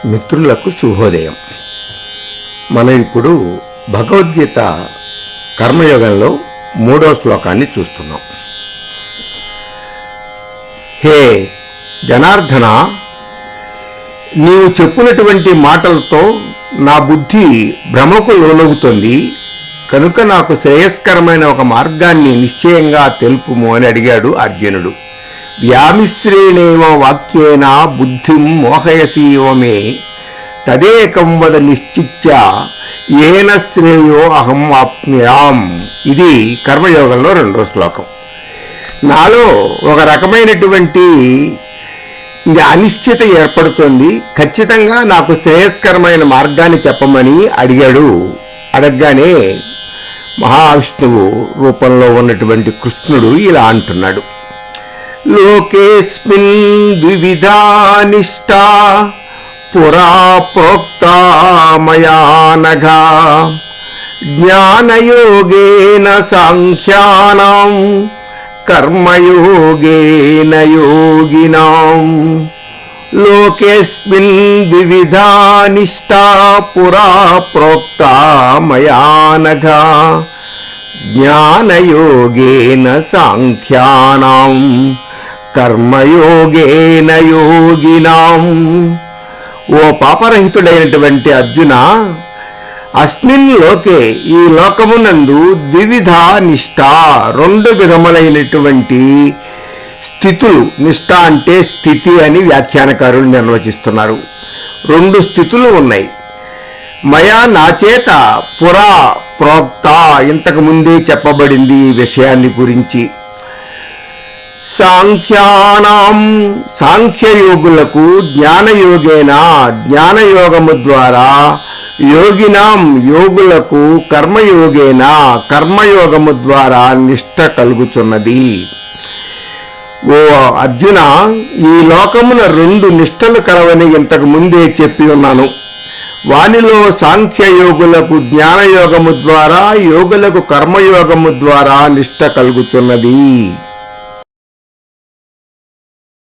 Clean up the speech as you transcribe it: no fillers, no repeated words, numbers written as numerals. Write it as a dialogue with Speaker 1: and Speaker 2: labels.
Speaker 1: మిత్రులకు శుభోదయం. మనం ఇప్పుడు భగవద్గీత కర్మయోగంలో 3వ శ్లోకాన్ని చూస్తున్నాం. హే జనార్దన, నీవు చెప్పినటువంటి మాటలతో నా బుద్ధి భ్రమకు లోనవుతుంది కనుక నాకు శ్రేయస్కరమైన ఒక మార్గాన్ని నిశ్చయంగా తెలుపుము అని అడిగాడు అర్జునుడు. వ్యామిశ్రేణేవ వాక్యేన బుద్ధిం మోహయసీవ మే తదేకం వద నిశ్చిత్య ఏన శ్రేయో అహం ఆప్నుయాం. ఇది కర్మయోగంలో 2వ శ్లోకం. నాలో ఒక రకమైనటువంటి అనిశ్చిత ఏర్పడుతోంది, ఖచ్చితంగా నాకు శ్రేయస్కరమైన మార్గాన్ని చెప్పమని అడిగాడు. అడగగానే మహావిష్ణువు రూపంలో ఉన్నటువంటి కృష్ణుడు ఇలా అంటున్నాడు: లోకేస్మిన్ ద్వివిధా నిష్టా పురా ప్రోక్తా మయా నఘా జ్ఞానయోగేన సాంఖ్యానాం కర్మయోగేన యోగినాం. లోకేస్మిన్ ద్వివిధా నిష్టా పురా ప్రోక్తా మయా నఘా జ్ఞానయోగేన సాంఖ్యానాం కర్మయోగేన యోగినాం. ఓ పాపరహితుడైనటువంటి అర్జున, అస్మిన్ లోకే, ఈ లోకమునందు ద్వివిధ నిష్ఠ, 2 విధములైనటువంటి స్థితులు. నిష్ఠ అంటే స్థితి అని వ్యాఖ్యానకారులు నిర్వచిస్తున్నారు. 2 స్థితులు ఉన్నాయి. మయా, నా చేత, పురా ప్రోక్త, ఇంతకు ముందే చెప్పబడింది ఈ విషయాన్ని గురించి. సాంఖ్యానాం, సాంఖ్యయోగులకు, జ్ఞానయోగేన, జ్ఞానయోగము ద్వారా, యోగినాం, యోగులకు, కర్మయోగేన, కర్మయోగము ద్వారా నిష్ఠ కలుగుచున్నది. ఓ అర్జున, ఈ లోకమున 2 నిష్ఠలు కలవని ఇంతకు ముందే చెప్పి ఉన్నాను. వానిలో సాంఖ్యయోగులకు జ్ఞానయోగము ద్వారా, యోగులకు కర్మయోగము ద్వారా నిష్ఠ కలుగుతున్నది.